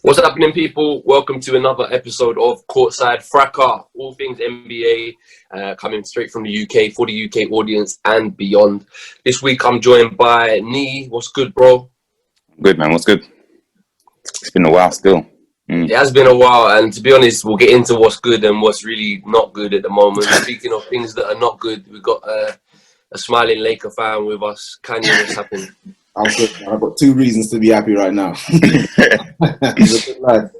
What's happening, people? Welcome to another episode of Courtside Fracas, all things NBA, coming straight from the UK for the UK audience and beyond. This week I'm joined by Niyi. What's good, bro? Good, man. What's good? It's been a while still. It has been a while, and to be honest, we'll get into what's good and what's really not good at the moment. Speaking of things that are not good, we've got a smiling Laker fan with us. Kanye, what's happening? I'm good. I've got two reasons to be happy right now. He's a good lad.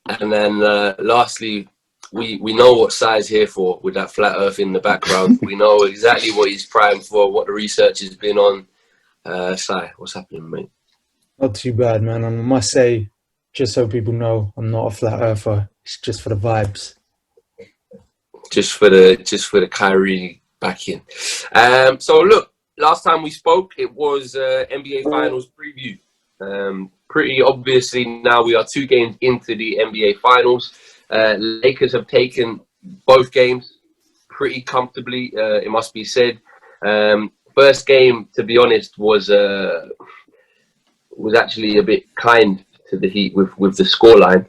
And then lastly, we know what Sai's here for with that flat earth in the background. We know exactly what he's primed for, what the research has been on. Sai, what's happening, mate? Not too bad, man. I must say, just so people know, I'm not a flat earther. It's just for the vibes. Just for the Kyrie back in. So look, last time we spoke, it was NBA Finals preview. Pretty obviously now we are 2 games into the NBA Finals. Lakers have taken both games pretty comfortably, it must be said. First game, to be honest, was actually a bit kind to the Heat with the scoreline.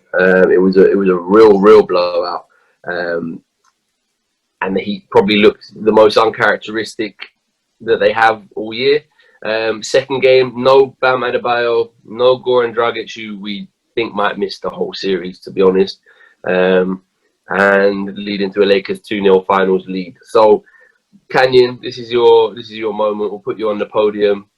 It was a real blowout, and the Heat probably looked the most uncharacteristic that they have all year. Second game, no Bam Adebayo, no Goran Dragic, who we think might miss the whole series, to be honest, and leading to a Lakers 2-0 finals lead. So, Canyon, this is your moment. We'll put you on the podium.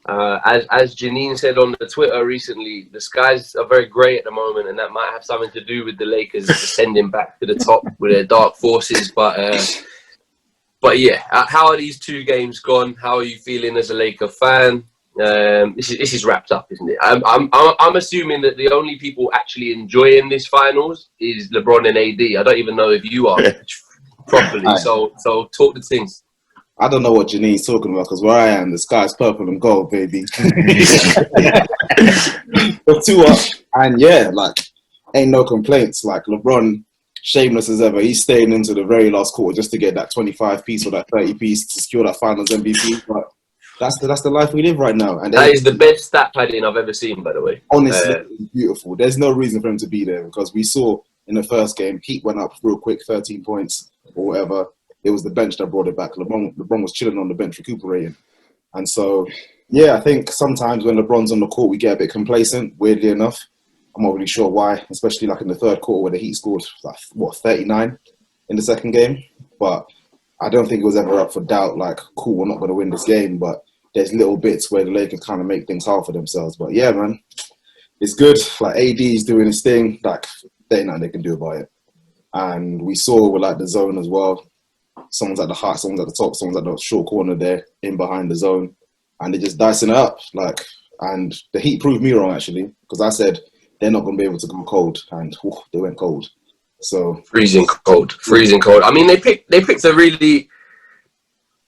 As Janine said on the Twitter recently, the skies are very grey at the moment, and that might have something to do with the Lakers descending back to the top with their dark forces. But yeah, how are these 2 games gone? How are you feeling as a Laker fan? This is wrapped up, isn't it? I'm assuming that the only people actually enjoying this finals is LeBron and AD. I don't even know if you are properly. So talk the things. I don't know what Janine's talking about because where I am, the sky's purple and gold, baby. We're 2 up, and yeah, like ain't no complaints. Like LeBron, shameless as ever, he's staying into the very last quarter just to get that 25 piece or that 30 piece to secure that Finals MVP. But that's the life we live right now. And that is the best stat padding I've ever seen, by the way. Honestly, it's beautiful. There's no reason for him to be there because we saw in the first game, Heat went up real quick, 13 points or whatever. It was the bench that brought it back. LeBron was chilling on the bench, recuperating. And so, yeah, I think sometimes when LeBron's on the court, we get a bit complacent, weirdly enough. I'm not really sure why, especially like in the third quarter where the Heat scored, 39 in the second game. But I don't think it was ever up for doubt, like, cool, we're not going to win this game. But there's little bits where the Lakers kind of make things hard for themselves. But yeah, man, it's good. Like, AD's doing his thing. Like, there ain't nothing they can do about it. And we saw with, like, the zone as well. Someone's at the heart, someone's at the top, someone's at the short corner there, in behind the zone. And they're just dicing it up. Like, and the Heat proved me wrong, actually, because I said they're not going to be able to go cold. And they went cold. So freezing cold. I mean, they picked a really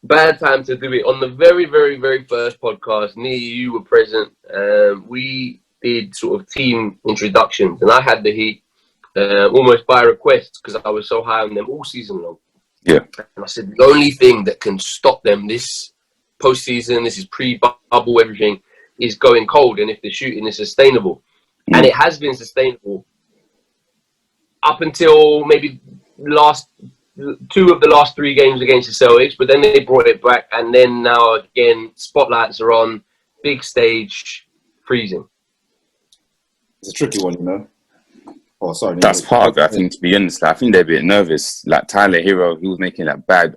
bad time to do it. On the very, very, very first podcast, Niyi, you were present. We did sort of team introductions, and I had the Heat almost by request because I was so high on them all season long. Yeah. And I said, the only thing that can stop them this postseason, this is pre-bubble, everything, is going cold. And if the shooting is sustainable. And it has been sustainable up until maybe 2 of the last 3 games against the Celtics. But then they brought it back. And then now, again, spotlights are on, big stage, freezing. It's a tricky one, you know. Oh, sorry. That's part of it. I think, to be honest, I think they're a bit nervous. Like Tyler Hero, he was making like bad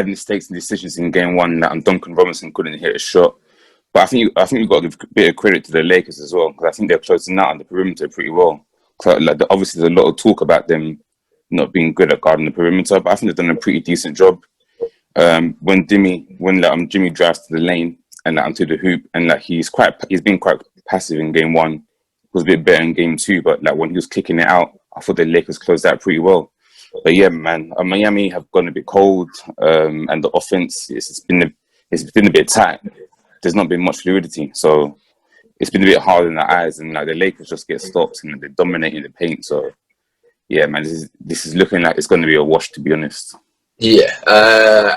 mistakes and decisions in game 1. Like, Duncan Robinson couldn't hit a shot. But I think we've got to give a bit of credit to the Lakers as well because I think they're closing out on the perimeter pretty well. Like, obviously, there's a lot of talk about them not being good at guarding the perimeter, but I think they've done a pretty decent job. When Jimmy drives to the lane and to the hoop, and like he's been quite passive in game 1. Was a bit better in game 2, but like when he was kicking it out, I thought the Lakers closed out pretty well. But yeah, man, Miami have gone a bit cold, and the offense it's been a bit tight. There's not been much fluidity, so it's been a bit hard in the eyes, and like the Lakers just get stopped and they're dominating the paint. So yeah, man, this is looking like it's going to be a wash, to be honest. Yeah,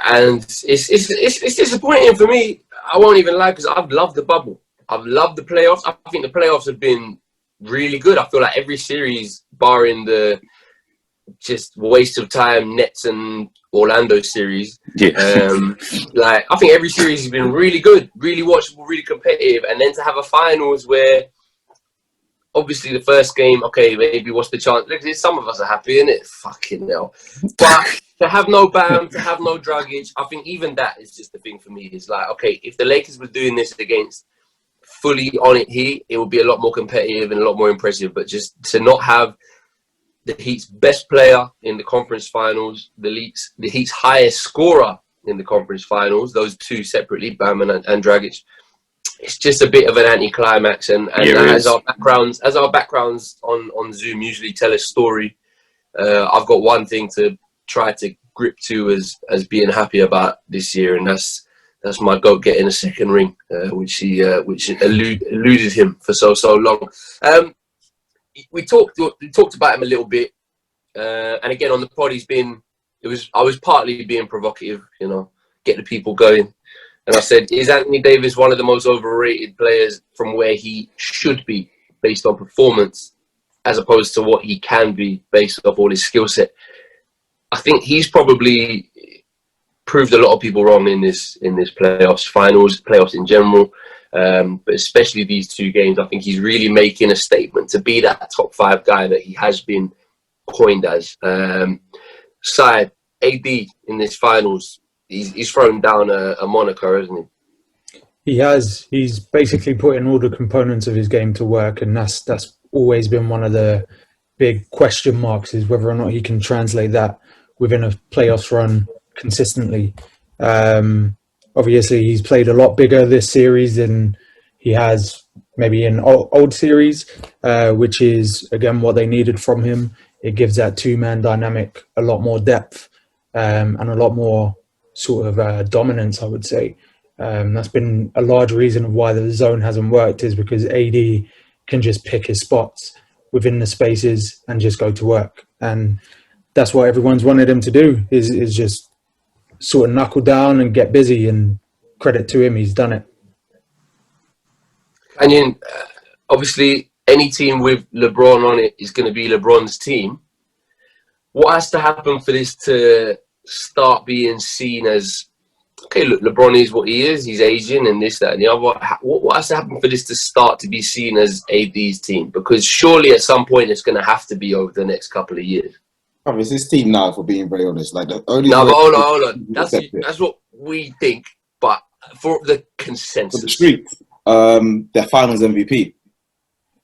and it's disappointing for me. I won't even lie because I've loved the bubble. I've loved the playoffs. I think the playoffs have been really good. I feel like every series, barring the just waste of time Nets and Orlando series, like I think every series has been really good, really watchable, really competitive. And then to have a finals where obviously the first game, okay, maybe what's the chance? Look, some of us are happy, innit? Fucking hell. But to have no Bam, to have no Dragic, I think even that is just the thing for me. Is like, okay, if the Lakers were doing this against fully on it Heat, it would be a lot more competitive and a lot more impressive. But just to not have the Heat's best player in the conference finals, the Heat's highest scorer in the conference finals, those two separately, Bam and Dragic, it's just a bit of an anticlimax. And as our backgrounds on Zoom usually tell a story, I've got one thing to try to grip to as being happy about this year, and that's my GOAT getting a second ring, which eluded him for so long. We talked about him a little bit, and again on the pod, I was partly being provocative, get the people going, and I said, is Anthony Davis one of the most overrated players from where he should be based on performance, as opposed to what he can be based off all his skill set? I think he's probably proved a lot of people wrong in this playoffs in general. But especially these two games, I think he's really making a statement to be that top 5 guy that he has been coined as. Side AD in this finals, he's thrown down a moniker, hasn't he? He has. He's basically putting all the components of his game to work, and that's always been one of the big question marks, is whether or not he can translate that within a playoffs run consistently. Obviously, he's played a lot bigger this series than he has maybe in old series, which is, again, what they needed from him. It gives that two-man dynamic a lot more depth and a lot more sort of dominance, I would say. That's been a large reason of why the zone hasn't worked, is because AD can just pick his spots within the spaces and just go to work. And that's what everyone's wanted him to do, is just sort of knuckle down and get busy, and credit to him, he's done it. And then, obviously, any team with LeBron on it is going to be LeBron's team. What has to happen for this to start being seen as, okay, look, LeBron is what he is, he's Asian and this, that, and the other. What has to happen for this to start to be seen as AD's team? Because surely at some point it's going to have to be over the next couple of years. It's his team now, for being very honest. Like the only but hold on. That's what we think, but for the consensus. For the street, their finals MVP,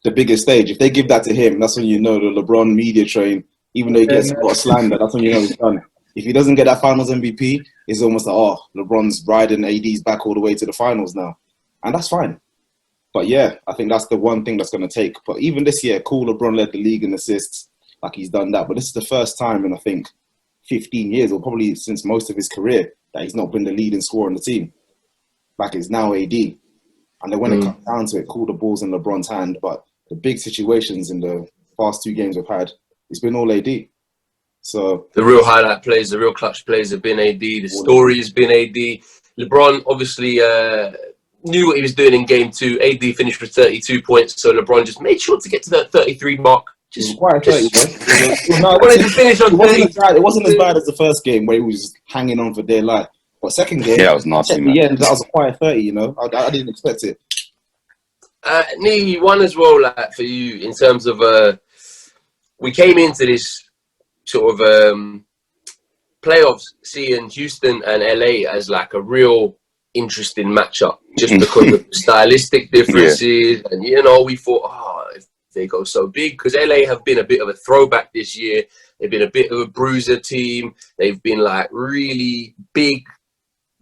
the biggest stage. If they give that to him, that's when you know the LeBron media train, even though he gets a lot of slander, that's when you know he's done. If he doesn't get that finals MVP, it's almost like, LeBron's riding AD's back all the way to the finals now. And that's fine. But yeah, I think that's the one thing that's going to take. But even this year, cool, LeBron led the league in assists. Like, he's done that. But this is the first time in, I think, 15 years, or probably since most of his career, that he's not been the leading scorer on the team. Like, it's now AD. And then when it comes down to it, cool, the ball's in LeBron's hand. But the big situations in the past 2 games we've had, it's been all AD. So the real highlight plays, the real clutch plays have been AD. The story has been AD. LeBron obviously knew what he was doing in game 2. AD finished with 32 points. So LeBron just made sure to get to that 33 mark. It wasn't as bad as the first game where he was just hanging on for dear life. But second game, that was nasty. At the end, that was a quiet 30. I didn't expect it. Niyi, one as well, like for you, in terms of we came into this sort of playoffs seeing Houston and LA as like a real interesting matchup, just because of stylistic differences, and we thought, if they go so big, because LA have been a bit of a throwback this year. They've been a bit of a bruiser team. They've been like really big,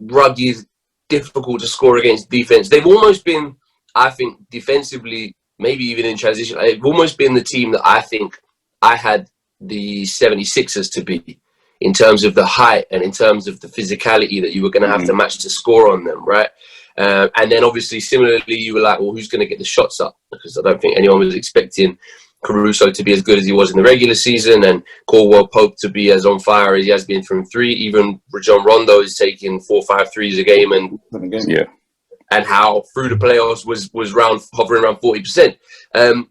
rugged, difficult to score against defense. They've almost been, I think, defensively, maybe even in transition, they've almost been the team that I think I had the 76ers to be, in terms of the height and in terms of the physicality that you were going to have to match to score on them, right? And then obviously, similarly, you were like, well, who's going to get the shots up? Because I don't think anyone was expecting Caruso to be as good as he was in the regular season, and Caldwell Pope to be as on fire as he has been from 3. Even Rajon Rondo is taking 4 or 5 threes a game. And and how through the playoffs was hovering around 40%.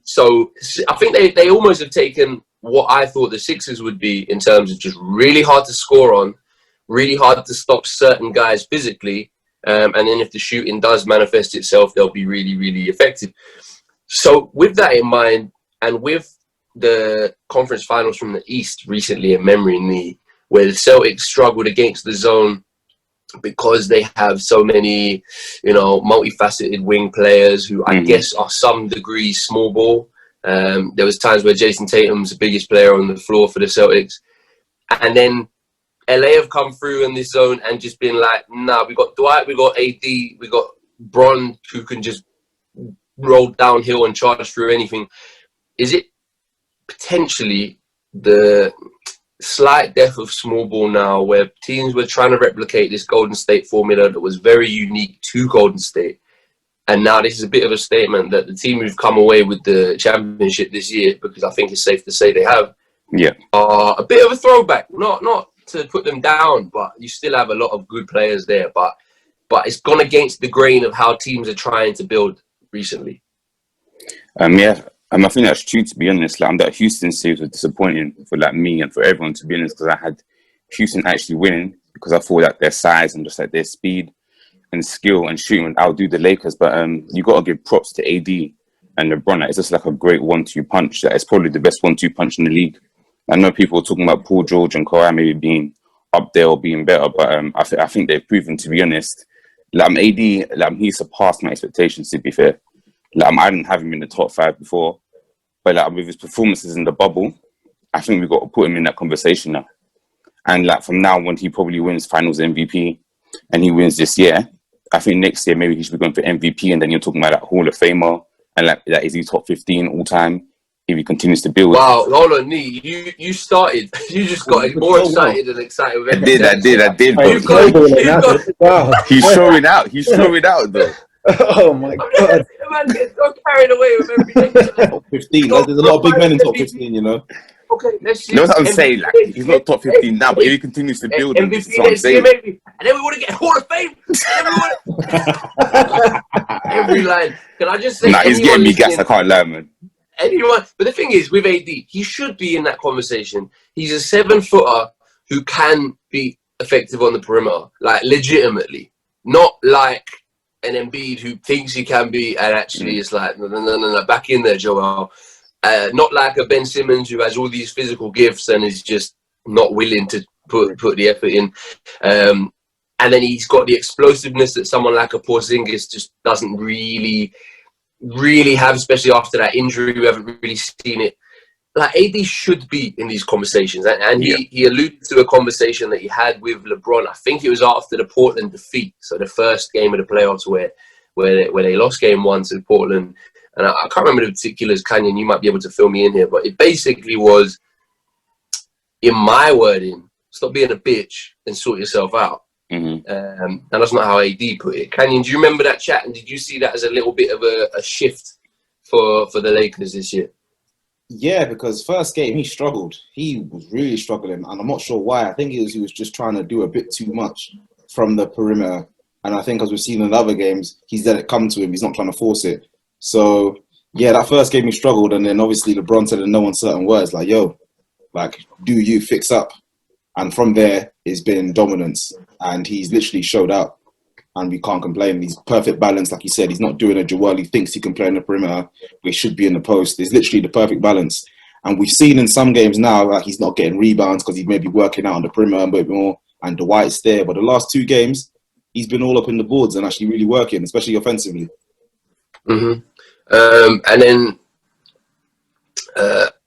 So I think they almost have taken what I thought the Sixers would be in terms of just really hard to score on, really hard to stop certain guys physically, and then if the shooting does manifest itself, they'll be really, really effective. So with that in mind, and with the conference finals from the East recently in memory, where the Celtics struggled against the zone because they have so many, multifaceted wing players who I guess are some degree small ball. There was times where Jason Tatum's the biggest player on the floor for the Celtics. And then LA have come through in this zone and just been like, nah, we got Dwight, we got AD, we got Bron, who can just roll downhill and charge through anything. Is it potentially the slight death of small ball now, where teams were trying to replicate this Golden State formula that was very unique to Golden State, and now this is a bit of a statement that the team who've come away with the championship this year, because I think it's safe to say they have, are a bit of a throwback. Not to put them down, but you still have a lot of good players there, but it's gone against the grain of how teams are trying to build recently. I think that's true, to be honest. That Houston series was disappointing for me and for everyone, to be honest, because I had Houston actually winning because I thought that their size and just their speed and skill and shooting would outdo the Lakers. But you got to give props to AD and LeBron. It's just a great 1-2 punch. It's probably the best 1-2 punch in the league. I know people are talking about Paul George and Kawhi maybe being up there or being better, but I think they've proven, to be honest. AD, he surpassed my expectations, to be fair. I didn't have him in the top 5 before, but with his performances in the bubble, I think we've got to put him in that conversation now. And from now, when he probably wins Finals MVP and he wins this year, I think next year maybe he should be going for MVP, and then you're talking about that Hall of Famer, and is he top 15 all time if he continues to build. Wow, hold on, Niyi, you started. You just got more excited and excited. With I did. Wow. He's showing out though. Oh my God. Man gets so carried away with everything. Top 15. There's a lot of big men in top 15, Okay, let's see. You know what I'm saying? He's not top 15 now, but if he continues to build, this is what I'm saying. Maybe. And then we want to get Hall of Fame. Every line. Can I just say? He's getting me gas. I can't lie, man. Anyone, but the thing is, with AD, he should be in that conversation. He's a 7-footer who can be effective on the perimeter, legitimately, not like an Embiid who thinks he can be and actually is no, back in there, Joel. Not like a Ben Simmons who has all these physical gifts and is just not willing to put the effort in. And then he's got the explosiveness that someone like a Porzingis just doesn't really have, especially after that injury. We haven't really seen it. AD should be in these conversations, and he alluded to a conversation that he had with LeBron. I think it was after the Portland defeat, so the first game of the playoffs where they lost game 1 to Portland. And I can't remember the particulars. Canyon, you might be able to fill me in here, but it basically was, in my wording, stop being a bitch and sort yourself out. And that's not how AD put it. Canyon, do you remember that chat? And did you see that as a little bit of a shift for the Lakers this year? Yeah, because first game he struggled. He was really struggling, and I'm not sure why. I think he was just trying to do a bit too much from the perimeter. And I think, as we've seen in other games, he's let it come to him. He's not trying to force it. So yeah, that first game he struggled, and then obviously LeBron said in no uncertain words, do you fix up? And from there, it's been dominance, and he's literally showed out. And we can't complain. He's perfect balance, like he said. He's not doing a Joel. He thinks he can play in the perimeter. He should be in the post. It's literally the perfect balance. And we've seen in some games now, he's not getting rebounds because he's maybe working out on the perimeter a bit more, and Dwight's there. But the last 2 games, he's been all up in the boards and actually really working, especially offensively. And then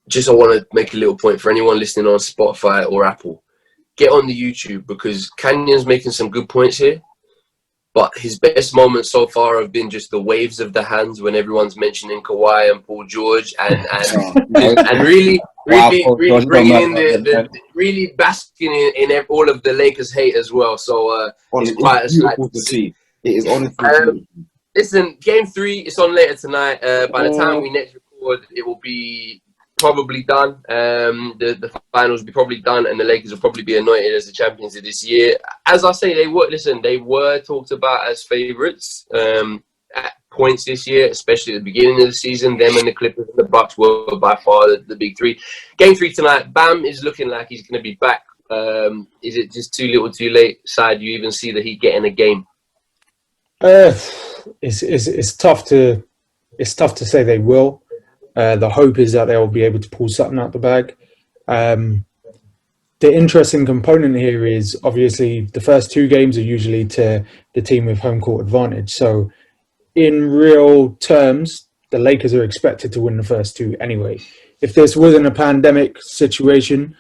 just I want to make a little point for anyone listening on Spotify or Apple. Get on the YouTube, because Canyon's making some good points here. But his best moments so far have been just the waves of the hands when everyone's mentioning Kawhi and Paul George, and really bringing in really basking in all of the Lakers hate as well. So it's quite a sight to see. It is honestly. Listen, Game 3 is on later tonight. By the time we next record, it will be probably done. The finals will be probably done, and the Lakers will probably be anointed as the champions of this year. As I say, they were talked about as favourites at points this year, especially at the beginning of the season. Them and the Clippers and the Bucks were by far the big three. Game 3 tonight, Bam is looking like he's going to be back. Is it just too little, too late? Side, you even see the Heat getting a game? It's tough to say they will. The hope is that they'll be able to pull something out the bag. The interesting component here is obviously the first 2 games are usually to the team with home court advantage. So in real terms, the Lakers are expected to win the first 2 anyway. If this wasn't a pandemic situation,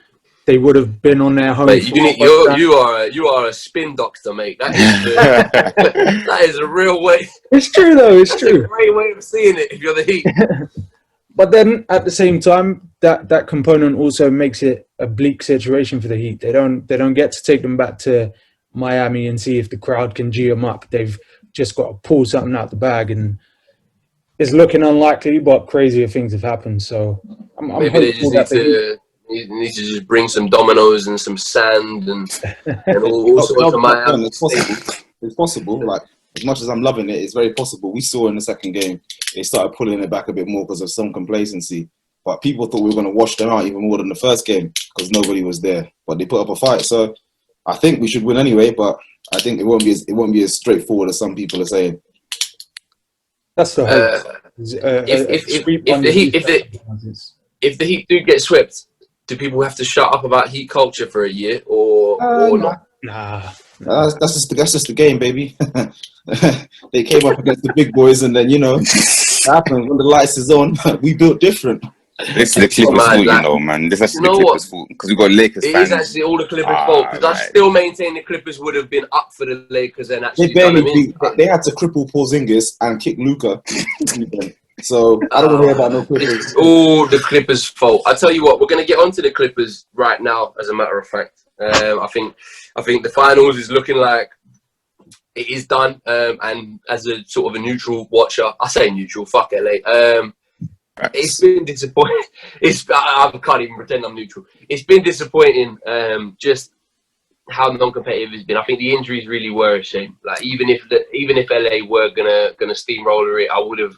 they would have been on their home. Mate, you are a spin doctor, mate. That is that is a real way. It's true though. It's true. A great way of seeing it if you're the Heat. But then at the same time, that component also makes it a bleak situation for the Heat. They don't get to take them back to Miami and see if the crowd can G them up. They've just got to pull something out the bag, and it's looking unlikely, but crazier things have happened. So I'm maybe they just need to just bring some dominoes and some sand and all sorts of Miami. It's possible. Like, as much as I'm loving it, it's very possible. We saw in the second game, they started pulling it back a bit more because of some complacency. But people thought we were going to wash them out even more than the first game because nobody was there. But they put up a fight. So I think we should win anyway. But I think it won't be as straightforward as some people are saying. That's the hope. If the Heat do get swept, do people have to shut up about Heat culture for a year or not? Nah. That's just the game, baby. They came up against the big boys, and then it happens when the lights is on. We built different. This is the Clippers' fault, man. This is actually the Clippers' fault because we got Lakers fans. It is actually all the Clippers' fault because I still maintain the Clippers would have been up for the Lakers and actually they had to cripple Porzingis and kick Luka. So I don't want to hear about no Clippers. It's all the Clippers' fault. I tell you what, we're going to get onto the Clippers right now. As a matter of fact, I think the finals is looking like it is done. And as a sort of a neutral watcher, I say neutral. Fuck LA. It's been disappointing. I can't even pretend I'm neutral. It's been disappointing. Just how non-competitive it's been. I think the injuries really were a shame. Like even if LA were gonna steamroller it, I would have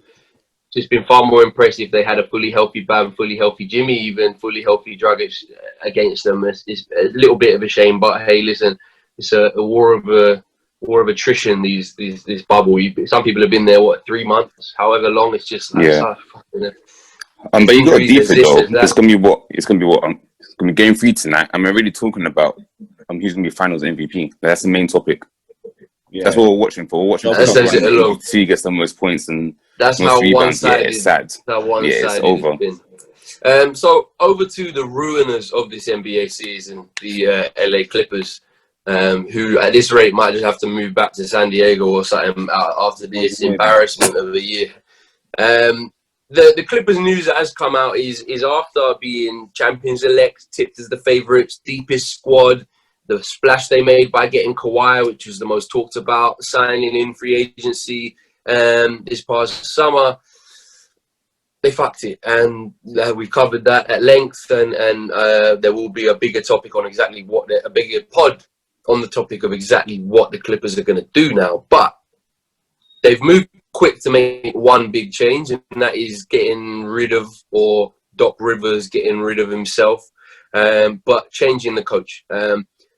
just been far more impressed if they had a fully healthy Bam, fully healthy Jimmy, even fully healthy Dragic against them. It's a little bit of a shame, but hey, listen, it's a war of attrition. This bubble. Some people have been there 3 months, however long. It's just like, but you got deeper though. It's gonna be game 3 tonight. I'm really talking about who's gonna be finals MVP. That's the main topic. Yeah. That's what we're watching for. We're watching for who gets the most points and that's how one-sided. Yeah, it's sad. It's over. So over to the ruiners of this NBA season, the LA Clippers, who at this rate might just have to move back to San Diego or something after this embarrassment of the year. The Clippers news that has come out is after being champions-elect, tipped as the favourites, deepest squad, the splash they made by getting Kawhi, which was the most talked about, signing in free agency this past summer, they fucked it. And we've covered that at length, and there will be a bigger topic on exactly a bigger pod on the topic of exactly what the Clippers are going to do now. But they've moved quick to make one big change, and that is getting rid of, or Doc Rivers getting rid of himself, but changing the coach.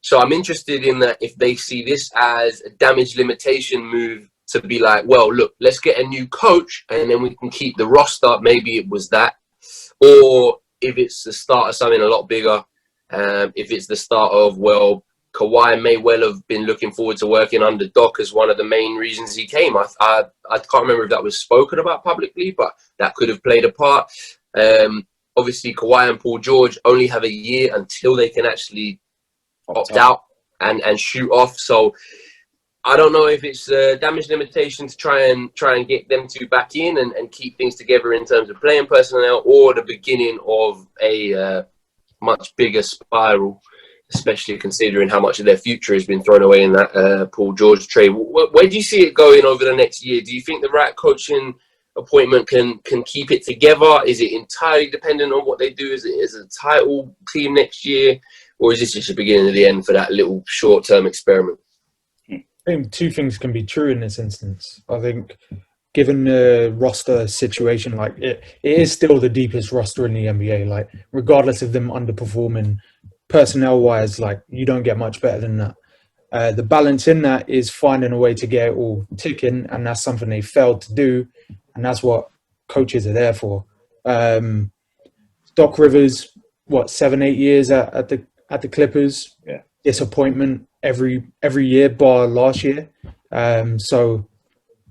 So I'm interested in that if they see this as a damage limitation move to be like, well, look, let's get a new coach and then we can keep the roster. Maybe it was that. Or if it's the start of something a lot bigger, if it's the start of, well, Kawhi may well have been looking forward to working under Doc as one of the main reasons he came. I can't remember if that was spoken about publicly, but that could have played a part. Obviously, Kawhi and Paul George only have a year until they can actually opt out and shoot off. So I don't know if it's a damage limitation to try and get them two back in and keep things together in terms of playing personnel, or the beginning of a much bigger spiral, especially considering how much of their future has been thrown away in that Paul George trade. Where do you see it going over the next year? Do you think the right coaching appointment can keep it together? Is it entirely dependent on what they do? Is it a title team next year, or is this just the beginning of the end for that little short-term experiment? I think two things can be true in this instance. I think, given the roster situation, like it is still the deepest roster in the NBA. Like, regardless of them underperforming, personnel-wise, like you don't get much better than that. The balance in that is finding a way to get it all ticking, and that's something they failed to do, and that's what coaches are there for. Doc Rivers, 7-8 years at the Clippers? Yeah. Disappointment every year, bar last year. So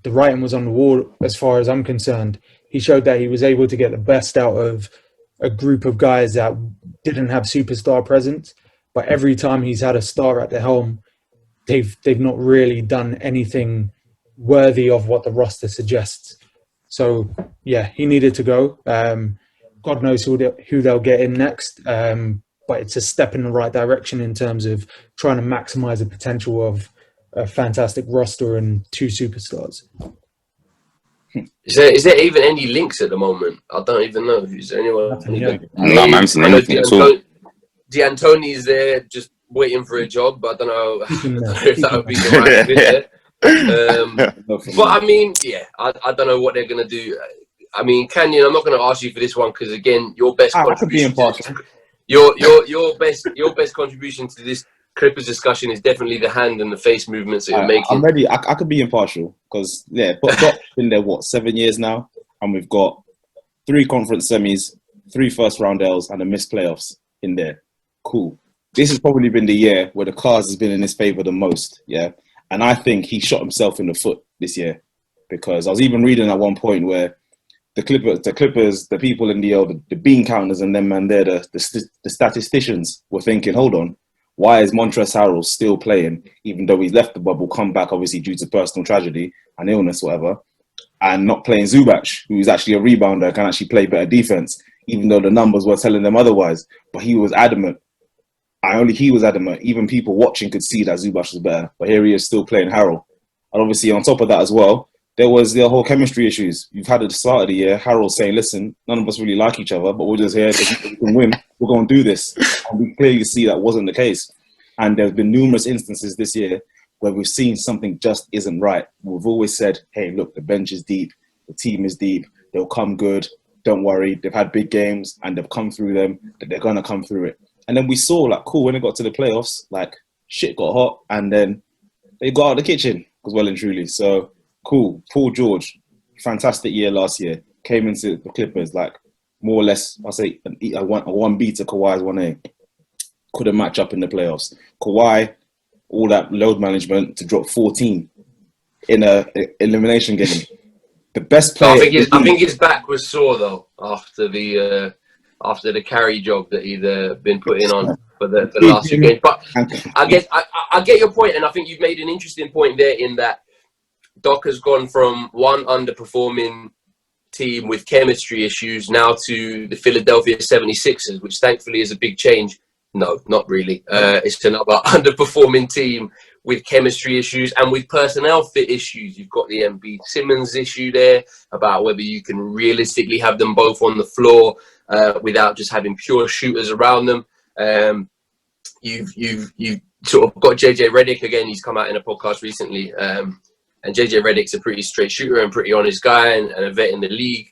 the writing was on the wall as far as I'm concerned. He showed that he was able to get the best out of a group of guys that didn't have superstar presence, but every time he's had a star at the helm, they've not really done anything worthy of what the roster suggests. So yeah, he needed to go. God knows who they'll get in next, but it's a step in the right direction in terms of trying to maximize the potential of a fantastic roster and two superstars. Is there even any links at the moment? I don't even know. Is there anyone? No, I haven't seen anything at all. D'Antoni's there just waiting for a job, but I don't know if that would be the right fit there. But I mean, yeah, I don't know what they're going to do. I mean, Canyon, I'm not going to ask you for this one because, again, your best contribution your best contribution to this Clippers discussion is definitely the hand and the face movements that you're making. I'm ready. I could be impartial because, Doc's been there, 7 years now? And we've got 3 conference semis, 3 first-round Ls, and a missed playoffs in there. Cool. This has probably been the year where the cards has been in his favour the most, yeah? And I think he shot himself in the foot this year because I was even reading at one point where the Clippers, the people in the bean counters and them man there, the statisticians were thinking, hold on, why is Montrezl Harrell still playing, even though he's left the bubble, come back obviously due to personal tragedy and illness, whatever, and not playing Zubac, who's actually a rebounder, can actually play better defense, even though the numbers were telling them otherwise. But he was adamant. He was adamant. Even people watching could see that Zubac was better. But here he is still playing Harrell. And obviously on top of that as well, there was the whole chemistry issues. You've had at the start of the year, Harrell saying, listen, none of us really like each other, but we're just here because we can win. We're going to do this. And we clearly see that wasn't the case. And there's been numerous instances this year where we've seen something just isn't right. We've always said, hey, look, the bench is deep. The team is deep. They'll come good. Don't worry. They've had big games and they've come through them. They're going to come through it. And then we saw, cool, when it got to the playoffs, shit got hot. And then they got out of the kitchen, because well and truly. So, cool. Paul George, fantastic year last year. Came into the Clippers, more or less, I'll say, a 1B to Kawhi's 1A. Couldn't match up in the playoffs. Kawhi, all that load management to drop 14 in a elimination game. The best player... I think his back was sore, though, after the carry job that he'd been putting on for the last few games. But I get your point, and I think you've made an interesting point there in that Doc has gone from one underperforming team with chemistry issues now to the Philadelphia 76ers, which thankfully is a big change. No, not really. It's another underperforming team with chemistry issues and with personnel fit issues. You've got the Embiid Simmons issue there about whether you can realistically have them both on the floor without just having pure shooters around them. You've sort of got JJ Redick again. He's come out in a podcast recently, and JJ Redick's a pretty straight shooter and pretty honest guy and a vet in the league.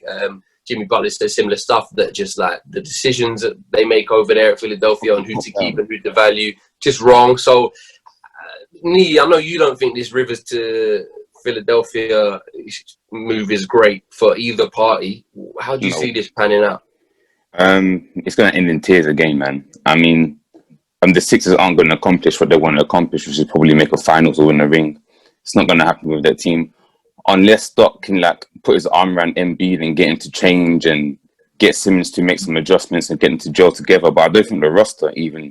Jimmy Butler says similar stuff, that just the decisions that they make over there at Philadelphia on who to keep and who to value, just wrong. So, Niyi, I know you don't think this Rivers to Philadelphia move is great for either party. How do you see this panning out? It's going to end in tears again, man. I mean, the Sixers aren't going to accomplish what they want to accomplish, which is probably make a finals or win a ring. It's not going to happen with their team. Unless Doc can put his arm around Embiid and get him to change and get Simmons to make some adjustments and get them to gel together. But I don't think the roster even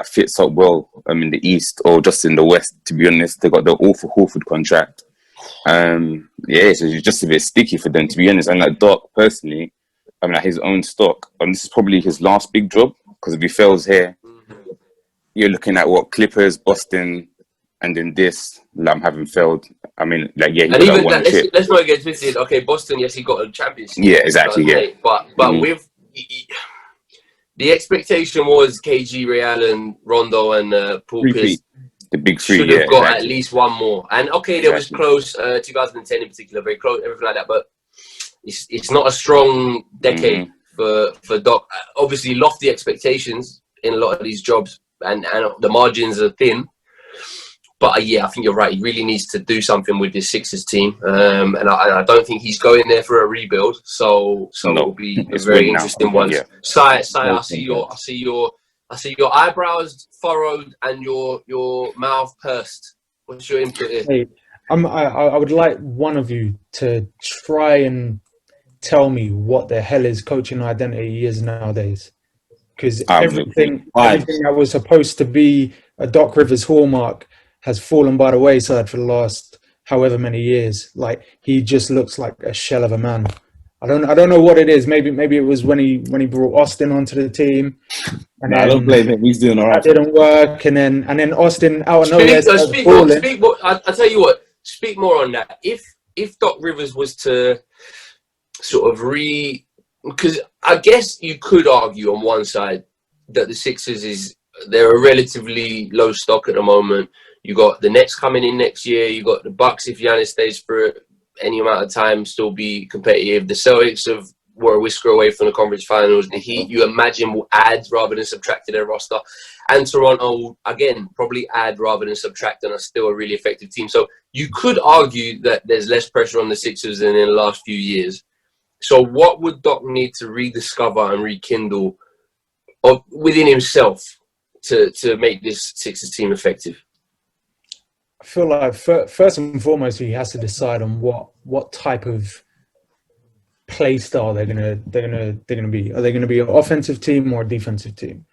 fits up well in the East or just in the West, to be honest. They got the awful Horford contract. So it's just a bit sticky for them, to be honest. And Doc, personally, his own stock, this is probably his last big job, because if he fails here, you're looking at Clippers, Boston, and then this, like, I'm having failed. I mean, like, yeah, he And got even that one that, chip. let's not get twisted. Okay, Boston, yes, he got a championship. Yeah, exactly. Yeah, but with the expectation was KG, Real, and Rondo and Paul Pierce. The big three, should have got at least one more. And okay, there was close, 2010 in particular, very close, everything like that. But it's not a strong decade for Doc. Obviously, lofty expectations in a lot of these jobs, and the margins are thin. But yeah, I think you're right. He really needs to do something with this Sixers team, and I don't think he's going there for a rebuild. So it'll be a very interesting one. Yeah. Sai, I see your eyebrows furrowed and your mouth pursed. What's your input here? Hey, I would like one of you to try and tell me what the hell his coaching identity is nowadays. Because everything that was supposed to be a Doc Rivers hallmark has fallen by the wayside for the last however many years. Like, he just looks like a shell of a man. I don't know what it is. Maybe it was when he brought Austin onto the team. And I don't blame him. He's doing all right. That didn't work, and then Austin out of nowhere. Speak more. I tell you what. Speak more on that. If Doc Rivers was to sort of because I guess you could argue on one side that the Sixers they're a relatively low stock at the moment. You got the Nets coming in next year. You got the Bucks if Giannis stays for any amount of time, still be competitive. The Celtics were a whisker away from the conference finals. The Heat, you imagine, will add rather than subtract to their roster. And Toronto will, again, probably add rather than subtract, and are still a really effective team. So you could argue that there's less pressure on the Sixers than in the last few years. So what would Doc need to rediscover and rekindle within himself to make this Sixers team effective? I feel like first and foremost, he has to decide on what type of play style they're gonna be. Are they gonna be an offensive team or a defensive team?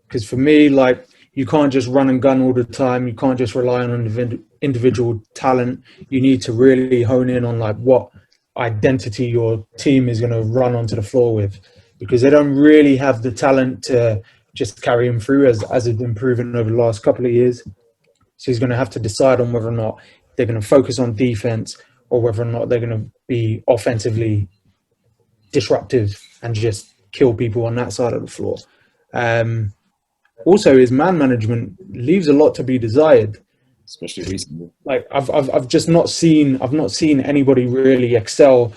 Because for me, like, you can't just run and gun all the time. You can't just rely on individual talent. You need to really hone in on like what identity your team is going to run onto the floor with, because they don't really have the talent to just carry him through as has been proven over the last couple of years. So he's going to have to decide on whether or not they're going to focus on defense or whether or not they're going to be offensively disruptive and just kill people on that side of the floor. Also, his man management leaves a lot to be desired, especially recently. Like I've just not seen anybody really excel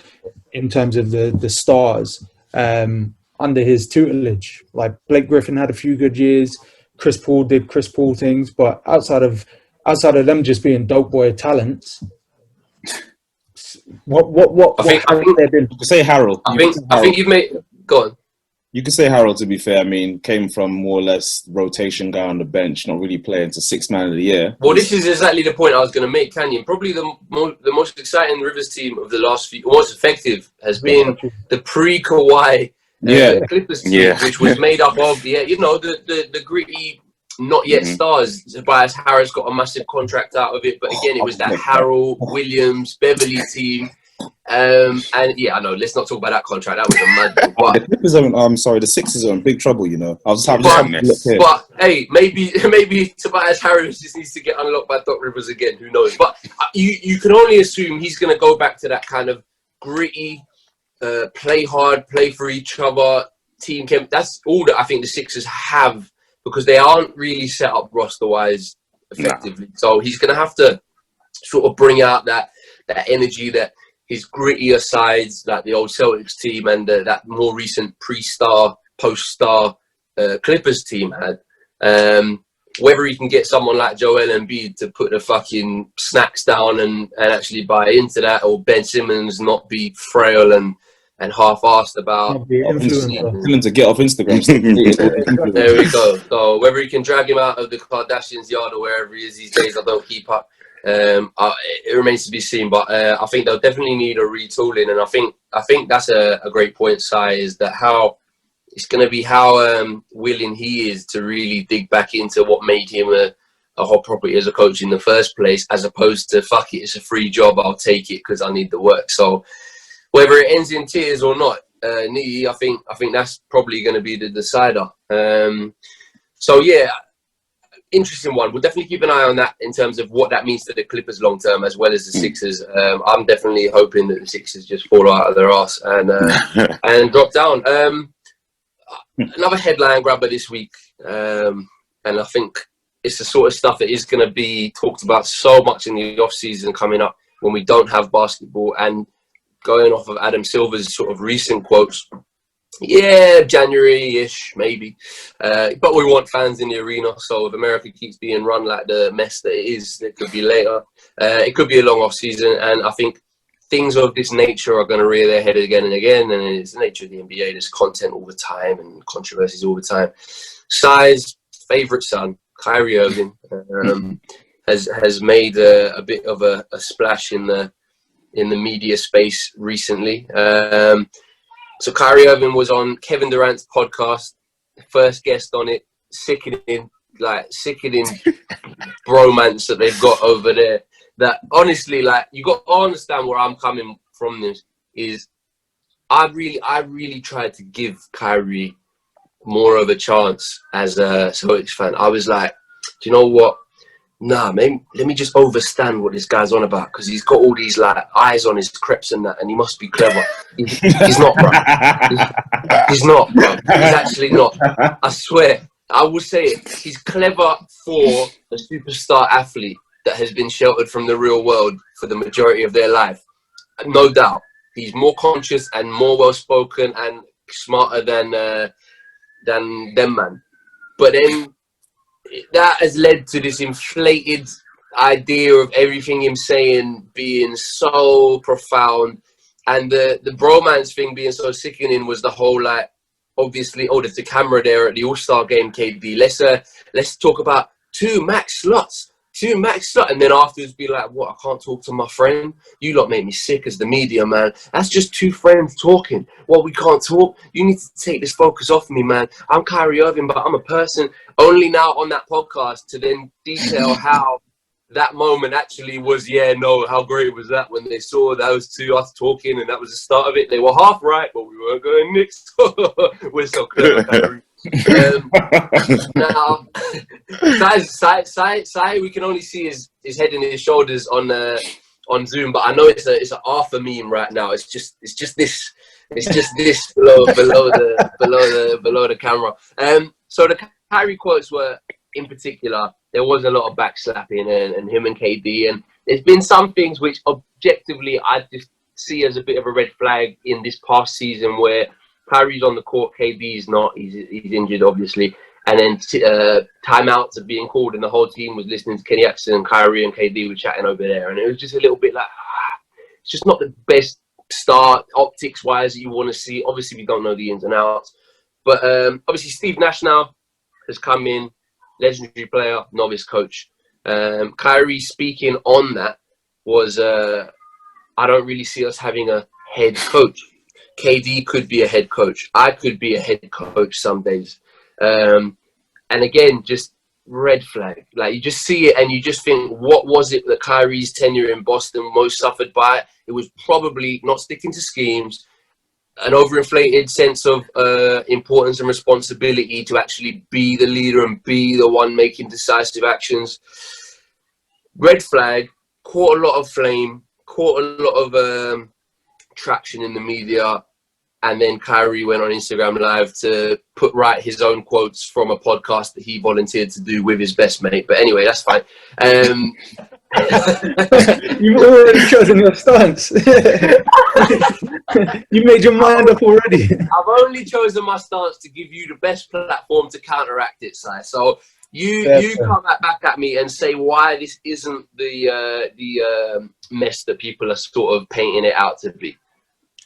in terms of the stars under his tutelage. Like, Blake Griffin had a few good years. Chris Paul did Chris Paul things, but outside of them just being dope boy talents, what I think you could say Harold. I think you've made. Go on. You could say Harold, to be fair. I mean, came from more or less rotation guy on the bench, not really playing to sixth man of the year. Well, this is exactly the point I was going to make, Canyon. Probably the most exciting Rivers team of the last few, most effective, has been the pre-Kawhi Clippers team, which was made up of the gritty, not yet stars. Tobias Harris got a massive contract out of it, but again, it was that Harold, Williams, Beverly team. And yeah, I know. Let's not talk about that contract. That was a mad. But the Clippers the Sixers are in big trouble. You know, but hey, maybe Tobias Harris just needs to get unlocked by Doc Rivers again. Who knows? But you can only assume he's going to go back to that kind of gritty, play hard, play for each other team. That's all that I think the Sixers have, because they aren't really set up roster-wise effectively. So he's going to have to sort of bring out that energy, that his grittier sides, like the old Celtics team and that more recent pre-star, post-star Clippers team had. Whether he can get someone like Joel Embiid to put the fucking snacks down and actually buy into that, or Ben Simmons not be frail and half-assed about him to get off Instagram. There we go. So whether he can drag him out of the Kardashians' yard or wherever he is these days, I don't keep up. It remains to be seen, but I think they'll definitely need a retooling, and I think that's a great point, Sai, is that how willing he is to really dig back into what made him a hot property as a coach in the first place, as opposed to fuck it, it's a free job, I'll take it because I need the work. So whether it ends in tears or not, Niyi, I think that's probably going to be the decider. So yeah. interesting one. We'll definitely keep an eye on that in terms of what that means to the Clippers long term, as well as the Sixers. I'm definitely hoping that the Sixers just fall out of their arse and drop down. Another headline grabber this week, and I think it's the sort of stuff that is going to be talked about so much in the off season coming up when we don't have basketball. And going off of Adam Silver's sort of recent quotes, yeah, January-ish, maybe. But we want fans in the arena. So if America keeps being run like the mess that it is, it could be later. It could be a long off-season. And I think things of this nature are going to rear their head again and again. And it's the nature of the NBA. There's content all the time and controversies all the time. Sai's favourite son, Kyrie Irving, has made a bit of a splash in the media space recently. So Kyrie Irving was on Kevin Durant's podcast, first guest on it, sickening bromance that they've got over there. That honestly, like, you got to understand where I'm coming from. This is, I really tried to give Kyrie more of a chance as a Celtics fan. I was like, do you know what? Nah, maybe let me just overstand what this guy's on about, because he's got all these like eyes on his creps and that, and he must be clever. He's not, bro. He's not, bro. He's actually not. I swear. I will say it. He's clever for a superstar athlete that has been sheltered from the real world for the majority of their life. No doubt. He's more conscious and more well-spoken and smarter than them, man. But then that has led to this inflated idea of everything him saying being so profound, and the bromance thing being so sickening was the whole, like, obviously, there's the camera there at the All-Star game, KD. Let's talk about two max slots, and then afterwards be like, what, I can't talk to my friend? You lot make me sick as the media, man. That's just two friends talking. Well, we can't talk. You need to take this focus off me, man. I'm Kyrie Irving, but I'm a person. Only now on that podcast to then detail how that moment actually was, how great was that when they saw those two us talking, and that was the start of it. They were half right, but we weren't going Knicks. We're so clever, Kyrie. Now, Sai, we can only see his head and his shoulders on Zoom, but I know it's an Arthur meme right now. It's just this below the camera. So the Kyrie quotes were, in particular, there was a lot of backslapping and him and KD, and there's been some things which objectively I just see as a bit of a red flag in this past season, where Kyrie's on the court, KD's not. He's injured, obviously. And then timeouts are being called, and the whole team was listening to Kenny Atkinson, and Kyrie and KD were chatting over there. And it was just a little bit like, it's just not the best start optics-wise that you want to see. Obviously, we don't know the ins and outs. But obviously, Steve Nash now has come in, legendary player, novice coach. Kyrie speaking on that was, I don't really see us having a head coach. KD could be a head coach. I could be a head coach some days. And again, just red flag. Like, you just see it and you just think, what was it that Kyrie's tenure in Boston most suffered by? It was probably not sticking to schemes, an overinflated sense of importance and responsibility to actually be the leader and be the one making decisive actions. Red flag, caught a lot of flame, caught a lot of traction in the media, and then Kyrie went on Instagram Live to put right his own quotes from a podcast that he volunteered to do with his best mate. But anyway, that's fine. You've already chosen your stance. You made your mind up already. I've only chosen my stance to give you the best platform to counteract it, Si. So you come back at me and say why this isn't the mess that people are sort of painting it out to be.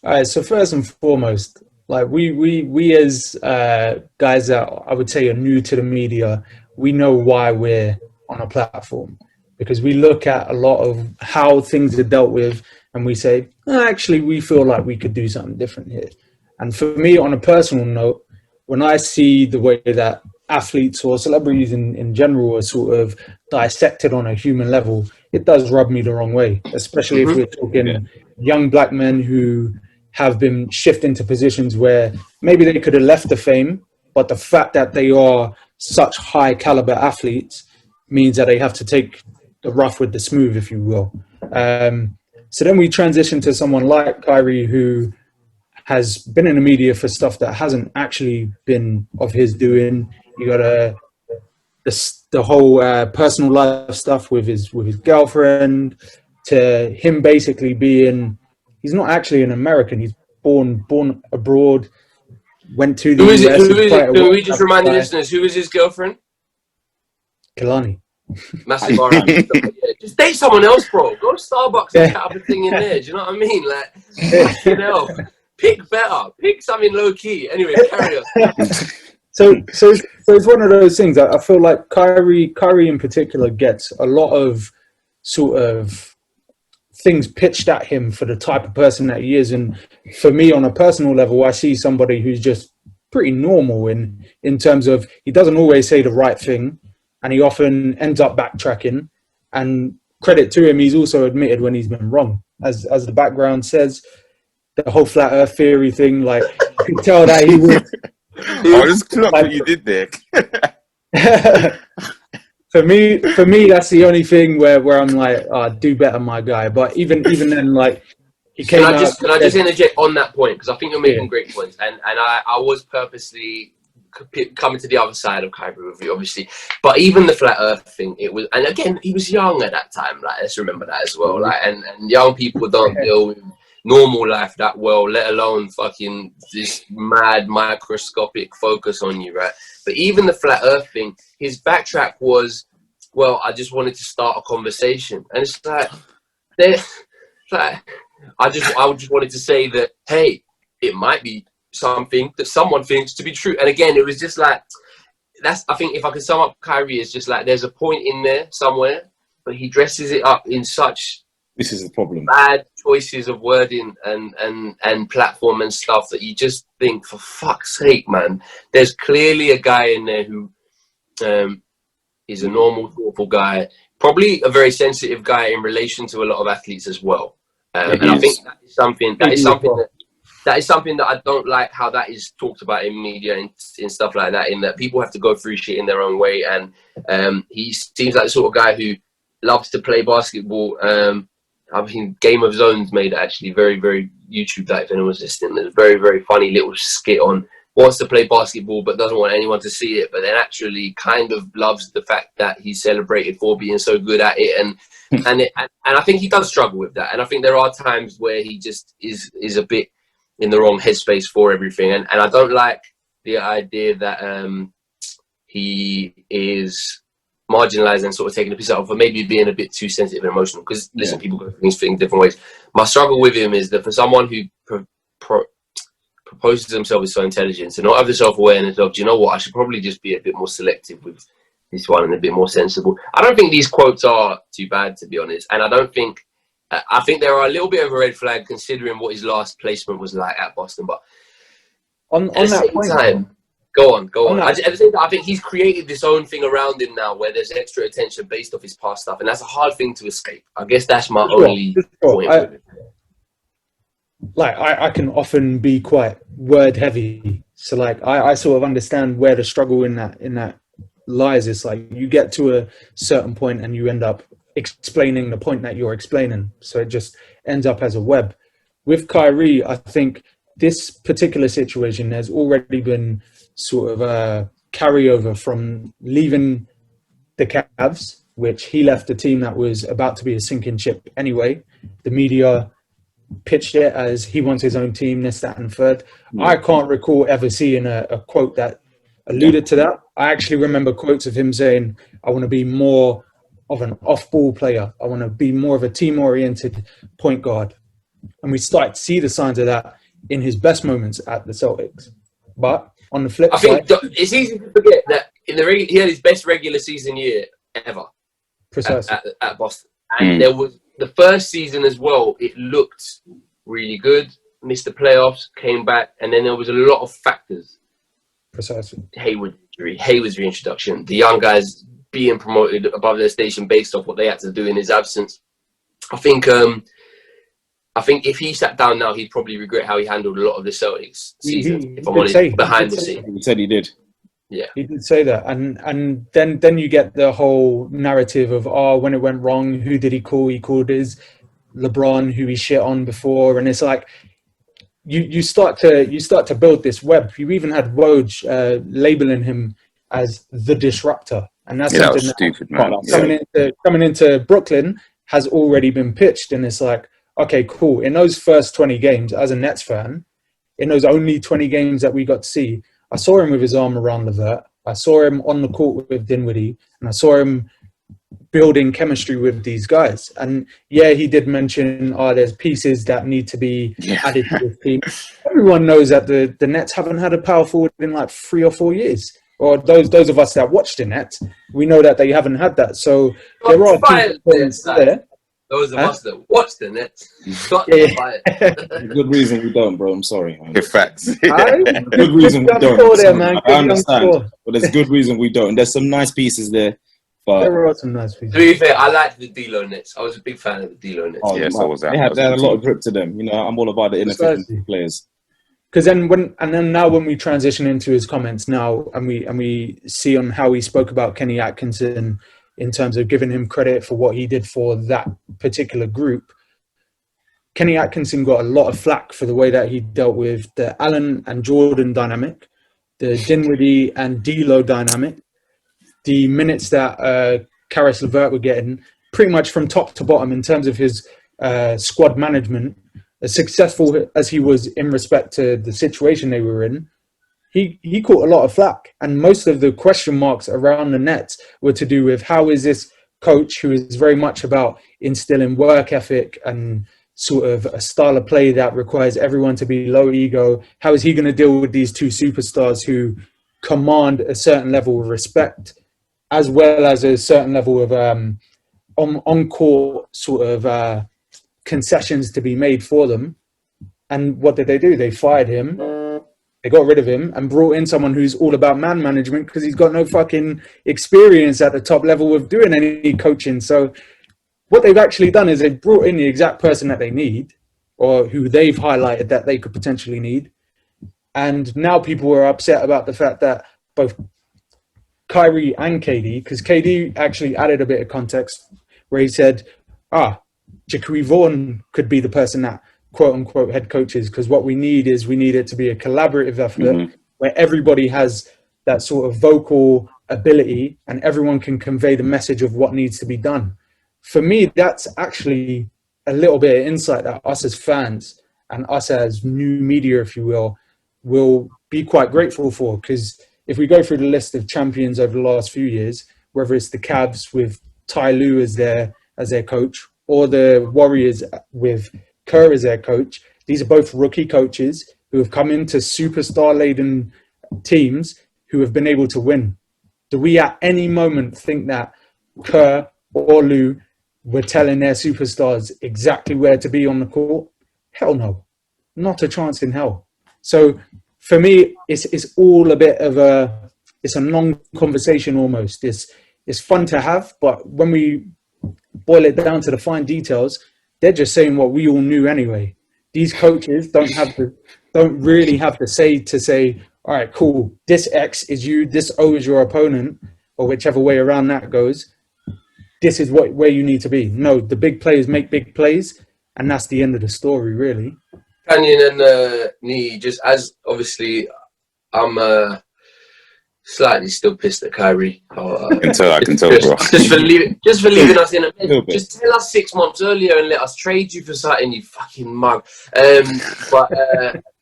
All right. So first and foremost, like we as guys that I would say are new to the media, we know why we're on a platform, because we look at a lot of how things are dealt with and we say, actually, we feel like we could do something different here. And for me, on a personal note, when I see the way that athletes or celebrities in general are sort of dissected on a human level, it does rub me the wrong way, especially if we're talking young black men who have been shifted into positions where maybe they could have left the fame, but the fact that they are such high caliber athletes, means that they have to take the rough with the smooth, if you will. So then we transition to someone like Kyrie, who has been in the media for stuff that hasn't actually been of his doing. You got the whole personal life stuff with his girlfriend, to him basically being, he's not actually an American. He's born abroad. Went to the Who is it? US. Who is it? Can we just remind the guy. listeners, who is his girlfriend? Kalani. Massive R&B stuff. Yeah, just date someone else, bro. Go to Starbucks and chat up a thing in there. Do you know what I mean? Like, you know, pick better. Pick something low key. Anyway, carry on. So it's one of those things. I feel like Kyrie in particular gets a lot of sort of things pitched at him for the type of person that he is. And for me, on a personal level, I see somebody who's just pretty normal in terms of, he doesn't always say the right thing, and he often ends up backtracking. And credit to him, he's also admitted when he's been wrong. As the background says, the whole flat earth theory thing, like, you can tell that he was... I just clocked what you did there. For me, that's the only thing where I'm like, do better, my guy. But even then, like, he came Can out. I just interject on that point, because I think you're making great points, and I was purposely coming to the other side of Kyrie with you, obviously. But even the flat earth thing, it was, and again, he was young at that time. Like, let's remember that as well. Like, and young people don't deal with normal life that well, let alone fucking this mad microscopic focus on you, right? But even the flat earth thing, his backtrack was, well, I just wanted to start a conversation. And it's like, I just wanted to say that, hey, it might be something that someone thinks to be true. And again, it was just like, I think if I could sum up Kyrie, it's just like, there's a point in there somewhere, but he dresses it up in such... This is the problem. Bad choices of wording and platform and stuff that you just think, for fuck's sake, man. There's clearly a guy in there who is a normal, thoughtful guy, probably a very sensitive guy in relation to a lot of athletes as well. And I think that is something that I don't like, how that is talked about in media and stuff like that, in that people have to go through shit in their own way. And he seems like the sort of guy who loves to play basketball. I mean, Game of Zones made actually very, very YouTube that, if anyone's listening. There's a very, very funny little skit on wants to play basketball but doesn't want anyone to see it, but then actually kind of loves the fact that he's celebrated for being so good at it. And I think he does struggle with that. And I think there are times where he just is a bit in the wrong headspace for everything. And I don't like the idea that he is marginalized and sort of taking a piece out of, for maybe being a bit too sensitive and emotional. Because listen, people go through things in different ways. My struggle with him is that for someone who proposes himself with so intelligence and not have the self-awareness of, do you know what, I should probably just be a bit more selective with this one and a bit more sensible. I don't think these quotes are too bad, to be honest. And I don't think, I think there are a little bit of a red flag considering what his last placement was like at Boston. But on that point, time, go on. At the same time, I think he's created this own thing around him now where there's extra attention based off his past stuff, and that's a hard thing to escape. I guess that's my only point with it. Like, I can often be quite word heavy, so like I sort of understand where the struggle in that lies. It's like you get to a certain point and you end up explaining the point that you're explaining, so it just ends up as a web. With Kyrie, I think this particular situation has already been sort of a carryover from leaving the Cavs, which he left a team that was about to be a sinking ship anyway. The media pitched it as he wants his own team, this, that, and third. I can't recall ever seeing a quote that alluded to that. I actually remember quotes of him saying, I want to be more of an off-ball player. I want to be more of a team-oriented point guard. And we start to see the signs of that in his best moments at the Celtics. But on the flip side, it's easy to forget that he had his best regular season year ever. Precisely. At Boston. And there was the first season as well, it looked really good, missed the playoffs, came back, and then there was a lot of factors. Precisely. Hayward's reintroduction, the young guys being promoted above their station based off what they had to do in his absence. I think if he sat down now, he'd probably regret how he handled a lot of the Celtics season, if I'm honest, behind the scenes. He said he did. Yeah. He did say that, and then you get the whole narrative of when it went wrong, who did he call? He called his LeBron, who he shit on before, and it's like you start to build this web. You even had Woj labeling him as the disruptor, and that's That was something stupid, man. coming into Brooklyn has already been pitched, and it's like, okay, cool. In those first 20 games, as a Nets fan, in those only 20 games that we got to see, I saw him with his arm around Levert. I saw him on the court with Dinwiddie, and I saw him building chemistry with these guys. And yeah, he did mention, there's pieces that need to be added to this team. Everyone knows that the Nets haven't had a power forward in like 3 or 4 years. Or those of us that watch the Nets, we know that they haven't had that. So there are points there. Those of us that watch the Nets, Good reason we don't, bro. I'm sorry. Good facts. Good reason we don't. There, man. I understand, but there's good reason we don't. And there's some nice pieces there. But there are some nice pieces. To be fair, I liked the D'Lo Nets. I was a big fan of the D'Lo Nets. Yes, I was. They had a lot of grip to them. You know, I'm all about the inefficient players. Because then now when we transition into his comments now, and we see on how he spoke about Kenny Atkinson in terms of giving him credit for what he did for that particular group, Kenny Atkinson got a lot of flack for the way that he dealt with the Allen and Jordan dynamic, the Dinwiddie and D'Lo dynamic, the minutes that Karis LeVert were getting, pretty much from top to bottom in terms of his squad management. As successful as he was in respect to the situation they were in, he caught a lot of flack. And most of the question marks around the Nets were to do with how is this coach, who is very much about instilling work ethic and sort of a style of play that requires everyone to be low ego, how is he going to deal with these two superstars who command a certain level of respect as well as a certain level of on-court sort of concessions to be made for them? And what did they do? They fired him. They got rid of him and brought in someone who's all about man management because he's got no fucking experience at the top level of doing any coaching. So what they've actually done is they've brought in the exact person that they need, or who they've highlighted that they could potentially need. And now people are upset about the fact that both Kyrie and KD, because KD actually added a bit of context where he said, Jacque Vaughn could be the person that quote unquote head coaches, because what we need it to be a collaborative effort where everybody has that sort of vocal ability and everyone can convey the message of what needs to be done. For me, that's actually a little bit of insight that us as fans and us as new media, if you will be quite grateful for. Because if we go through the list of champions over the last few years, whether it's the Cavs with Ty Lue as their coach, or the Warriors with Kerr as their coach, these are both rookie coaches who have come into superstar-laden teams who have been able to win. Do we at any moment think that Kerr or Lue were telling their superstars exactly where to be on the court? Hell no. Not a chance in hell. So for me, it's all a bit of it's a long conversation almost. It's fun to have, but when we boil it down to the fine details, they're just saying what we all knew anyway. These coaches don't really have to say, all right, cool, this X is you, this O is your opponent, or whichever way around that goes. This is where you need to be. No, the big players make big plays, and that's the end of the story, really. Canyon and Niyi, just as obviously I'm slightly still pissed at Kyrie. I can tell, bro. Just for leaving us in a bed. Just tell us 6 months earlier and let us trade you for something, you fucking mug.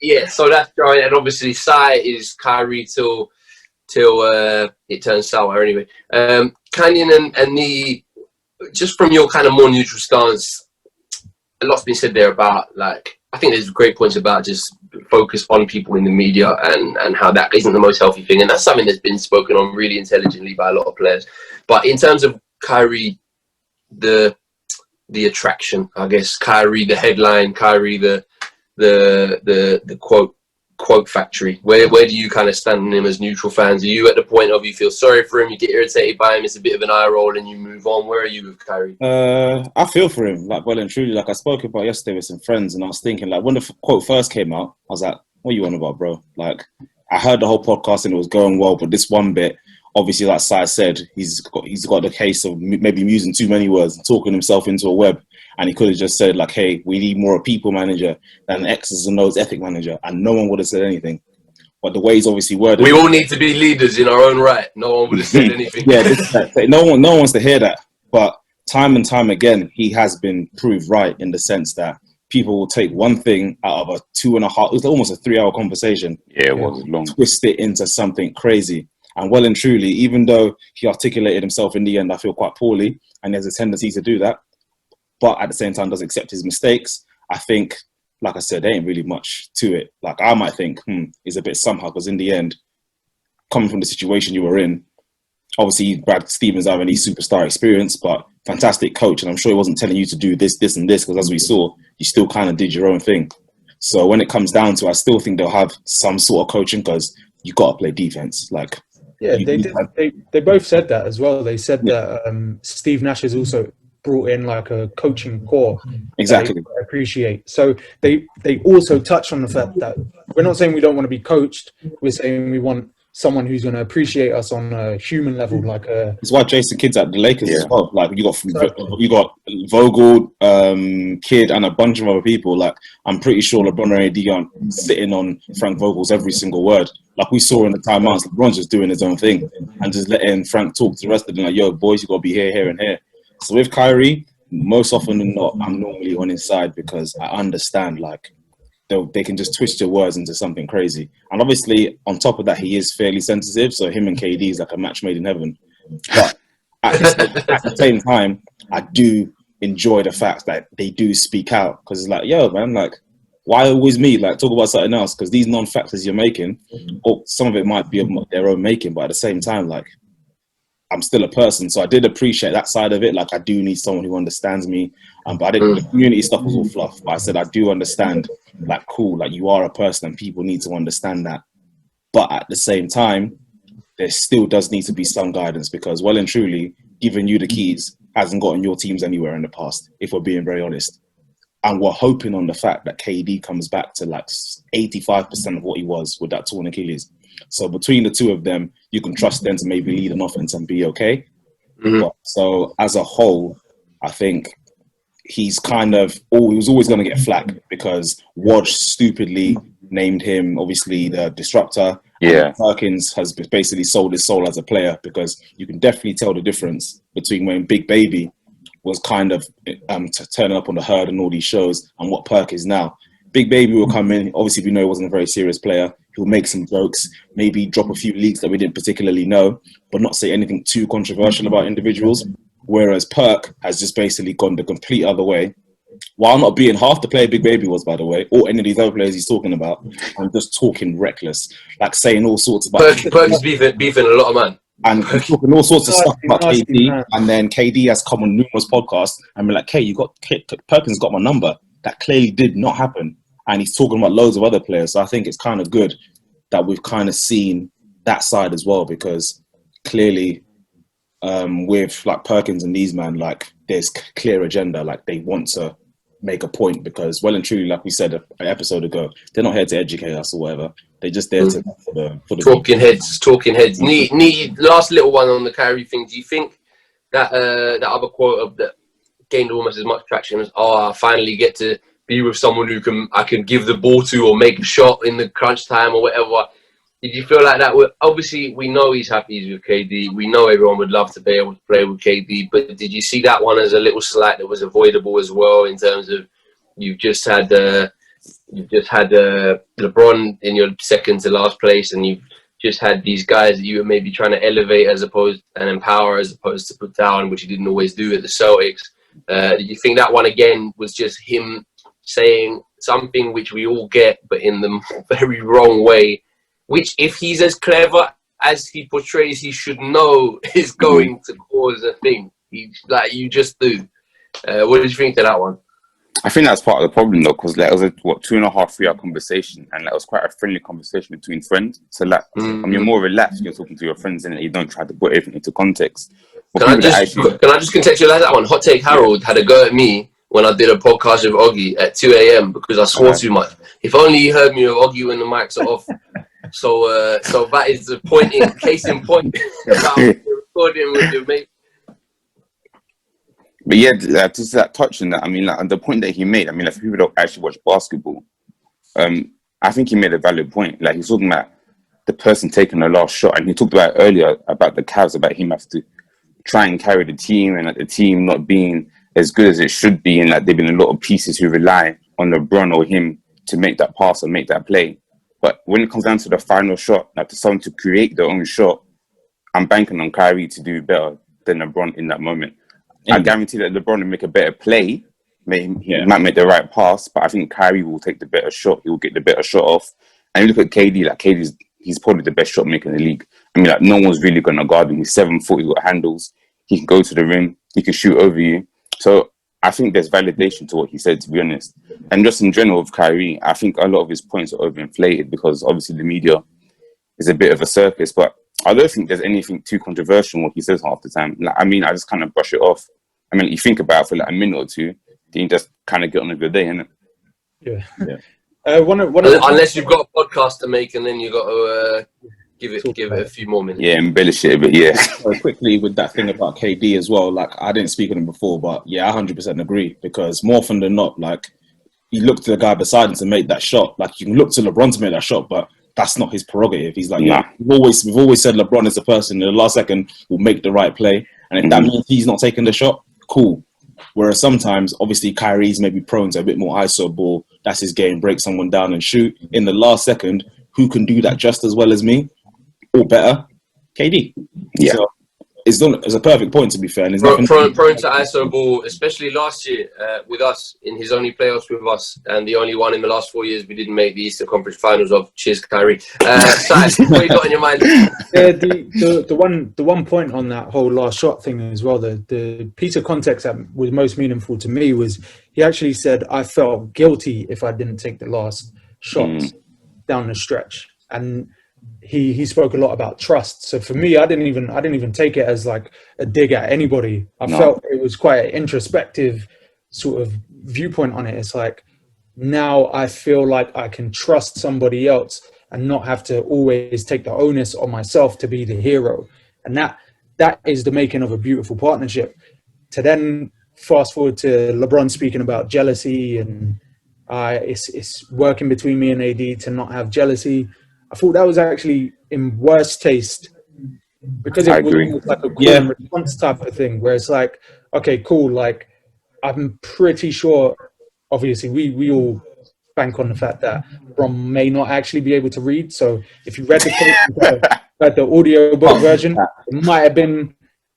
Yeah, so that's right. And obviously, Sai is Kyrie till it turns sour anyway. Canyon and Niyi, just from your kind of more neutral stance, a lot's been said there about, like, I think there's great points about just focus on people in the media and how that isn't the most healthy thing. And that's something that's been spoken on really intelligently by a lot of players. But in terms of Kyrie, the attraction, I guess, Kyrie, the headline, Kyrie, the quote factory, where do you kind of stand on him as neutral fans? Are you at the point of you feel sorry for him, you get irritated by him, it's a bit of an eye roll and you move on? Where are you with Kyrie? I feel for him, like, well and truly. Like, I spoke about yesterday with some friends and I was thinking, like, when the quote first came out, I was like, what are you on about, bro? Like, I heard the whole podcast and it was going well, but this one bit, obviously, like Sai said, he's got the case of maybe using too many words and talking himself into a web. And he could have just said, like, hey, we need more a people manager than an X's and O's ethic manager. And no one would have said anything. But the way he's obviously worded... We all need to be leaders in our own right. No one would have said anything. Yeah, no one wants to hear that. But time and time again, he has been proved right in the sense that people will take one thing out of a 2.5... It was almost a 3-hour conversation. Yeah, it was long. Twist it into something crazy. And well and truly, even though he articulated himself in the end, I feel quite poorly, and there's a tendency to do that, but at the same time does accept his mistakes, I think, like I said, there ain't really much to it. Like, I might think, it's a bit somehow, because in the end, coming from the situation you were in, obviously Brad Stevens having any superstar experience, but fantastic coach, and I'm sure he wasn't telling you to do this, this, and this, because as we saw, you still kind of did your own thing. So when it comes down to, I still think they'll have some sort of coaching, because you got to play defense. Like, yeah, they both said that as well. They said that Steve Nash has also brought in like a coaching core. Exactly. I appreciate. So they also touch on the fact that we're not saying we don't want to be coached. We're saying we want someone who's going to appreciate us on a human level. Like it's why Jason Kidd's at the Lakers as well. Like you got Vogel, Kidd, and a bunch of other people. Like I'm pretty sure LeBron and AD aren't sitting on Frank Vogel's every single word. Like we saw in the timeouts, LeBron's just doing his own thing and just letting Frank talk to the rest of them. Like, yo, boys, you got to be here, here, and here. So with Kyrie, most often than not, I'm normally on his side because I understand, like, they can just twist your words into something crazy. And obviously, on top of that, he is fairly sensitive. So him and KD is like a match made in heaven. But at the same time, I do enjoy the fact that they do speak out. Because it's like, yo, man, like, why always me? Like, talk about something else. Because these non-factors you're making, or some of it might be of their own making. But at the same time, like, I'm still a person. So I did appreciate that side of it. Like, I do need someone who understands me. But I didn't, the community stuff was all fluff. But I said, I do understand, like, cool, like, you are a person and people need to understand that. But at the same time, there still does need to be some guidance because, well and truly, giving you the keys hasn't gotten your teams anywhere in the past, if we're being very honest. And we're hoping on the fact that KD comes back to, like, 85% of what he was with that torn Achilles. So between the two of them, you can trust them to maybe lead an offense and be okay. But, so as a whole, I think he's kind of, he was always going to get flack because Woj stupidly named him, obviously, the disruptor. Yeah. Perkins has basically sold his soul as a player because you can definitely tell the difference between when Big Baby was kind of turning up on the Herd and all these shows and what Perk is now. Big Baby will come in. Obviously, we know he wasn't a very serious player. He'll make some jokes, maybe drop a few leaks that we didn't particularly know, but not say anything too controversial about individuals. Whereas Perk has just basically gone the complete other way. While not being half the player Big Baby was, by the way, or any of these other players he's talking about, and just talking reckless, like saying all sorts about... Perk is beefing a lot of man. And talking all sorts of stuff about KD, and then KD has come on numerous podcasts and be like, hey, Perkins got my number. That clearly did not happen. And he's talking about loads of other players. So I think it's kind of good that we've kind of seen that side as well, because clearly with like Perkins and these man, like there's clear agenda. Like they want to make a point because well and truly, like we said an episode ago, they're not here to educate us or whatever. They're just there to for the talking heads. Niyi, last little one on the Kyrie thing. Do you think that that other quote that gained almost as much traction as I finally get to be with someone who I can give the ball to or make a shot in the crunch time or whatever? Did you feel like that? Obviously, we know he's happy with KD. We know everyone would love to be able to play with KD. But did you see that one as a little slight that was avoidable as well? In terms of you've just had LeBron in your second to last place, and you've just had these guys that you were maybe trying to elevate and empower as opposed to put down, which he didn't always do at the Celtics. Did you think that one again was just him saying something which we all get, but in the very wrong way? Which, if he's as clever as he portrays, he should know is going to cause a thing. Like you just do. What did you think of that one? I think that's part of the problem though, because like, it was a 2.5, 3 hour conversation, and that was quite a friendly conversation between friends. So like, I mean, you're more relaxed. You're talking to your friends, and you don't try to put everything into context. Can I just contextualize that one? Hot Take Harold had a go at me when I did a podcast with Oggy at 2 a.m. because I swore too much. If only you heard me with Oggy when the mics are off. So that is the case in point about recording with your mate. But yeah, just that touch on that. I mean, like the point that he made. I mean, like, for people that don't actually watch basketball, I think he made a valid point. Like, he's talking about the person taking the last shot, and he talked about earlier about the Cavs, about him having to try and carry the team, and like, the team not being as good as it should be, and like there've been a lot of pieces who rely on LeBron or him to make that pass or make that play. But when it comes down to the final shot, like to someone to create their own shot, I'm banking on Kyrie to do better than LeBron in that moment. I guarantee that LeBron will make a better play. He might make the right pass, but I think Kyrie will take the better shot. He will get the better shot off. And you look at KD, like he's probably the best shot maker in the league. I mean, like no one's really going to guard him. He's 7 foot, he's got handles. He can go to the rim. He can shoot over you. So I think there's validation to what he said, to be honest. And just in general with Kyrie, I think a lot of his points are overinflated because obviously the media is a bit of a circus. But I don't think there's anything too controversial in what he says half the time. Like, I mean, I just kind of brush it off. I mean, you think about it for like a minute or two, then you just kind of get on with your day, innit? Yeah. Unless you've got a podcast to make, and then you've got to give it a few more minutes. Yeah, embellish it a bit, yeah. Quickly with that thing about KD as well, like I didn't speak on him before, but yeah, I 100% agree, because more often than not, like you look to the guy beside him to make that shot. Like you can look to LeBron to make that shot, but that's not his prerogative. He's like, Nah. we've always said LeBron is the person in the last second will make the right play, and if that means he's not taking the shot, cool. Whereas sometimes, obviously, Kyrie's maybe prone to a bit more ISO ball. That's his game, break someone down and shoot. In the last second, who can do that just as well as me? Or better? KD. Yeah. So it's a perfect point, to be fair. And there's prone to ISO ball, especially last year with us, in his only playoffs with us, and the only one in the last 4 years we didn't make the Eastern Conference Finals of. Cheers, Kyrie. What you got in your mind? Yeah, the one point on that whole last shot thing as well, the piece of context that was most meaningful to me was he actually said, I felt guilty if I didn't take the last shot down the stretch. And he spoke a lot about trust. So for me, I didn't even take it as like a dig at anybody. I felt it was quite an introspective sort of viewpoint on it. It's like, now I feel like I can trust somebody else and not have to always take the onus on myself to be the hero. And that is the making of a beautiful partnership. To then fast forward to LeBron speaking about jealousy and it's working between me and AD to not have jealousy. I thought that was actually in worse taste because it was like a call and response type of thing where it's like, okay, cool. Like, I'm pretty sure, obviously, we all bank on the fact that Brom may not actually be able to read. So if you read the audio book version, it might have been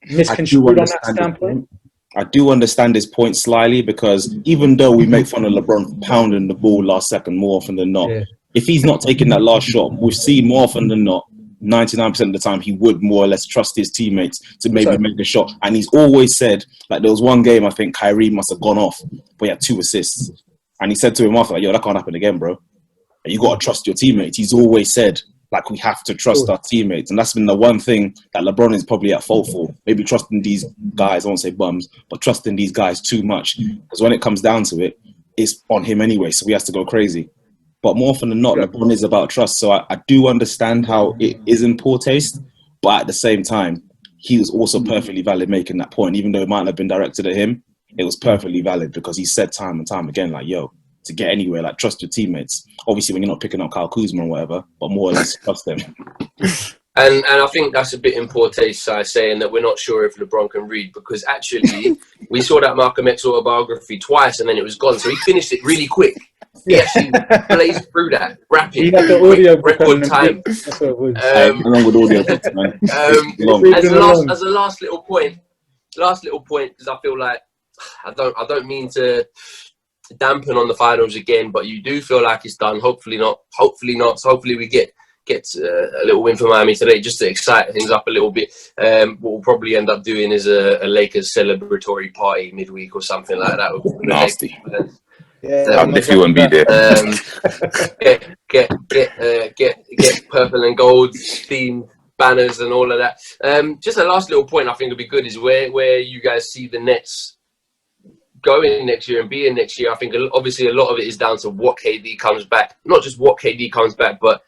misconstrued on that standpoint. I do understand his point slightly, because even though we make fun of LeBron pounding the ball last second more often than not, if he's not taking that last shot, we see more often than not, 99% of the time, he would more or less trust his teammates to maybe make a shot. And he's always said, like there was one game, I think Kyrie must have gone off, but he had 2 assists. And he said to him after, like, yo, that can't happen again, bro. You got to trust your teammates. He's always said, like, we have to trust our teammates. And that's been the one thing that LeBron is probably at fault for. Maybe trusting these guys, I won't say bums, but trusting these guys too much. Because when it comes down to it, it's on him anyway, so he has to go crazy. But more often than not, LeBron is about trust. So I do understand how it is in poor taste. But at the same time, he was also perfectly valid making that point. Even though it might not have been directed at him, it was perfectly valid because he said time and time again, like, yo, to get anywhere, like, trust your teammates. Obviously, when you're not picking up Kyle Kuzma or whatever, but more or less trust them. And I think that's a bit in poor taste, saying that we're not sure if LeBron can read, because actually we saw that Malcolm X autobiography twice and then it was gone. So he finished it really quick. He actually blazed through that rapid. He had the audio record time. That's what it was. Along with audio books, man. As a last little point, because I feel like I don't mean to dampen on the finals again, but you do feel like it's done. Hopefully not. So hopefully we get a little win for Miami today just to excite things up a little bit. What we'll probably end up doing is a Lakers celebratory party midweek or something like that. Nasty. Yeah, I definitely won't be there. Get purple and gold themed banners and all of that. Just a last little point I think would be good is where you guys see the Nets going next year and being next year. I think obviously a lot of it is down to what KD comes back. Not just what KD comes back, but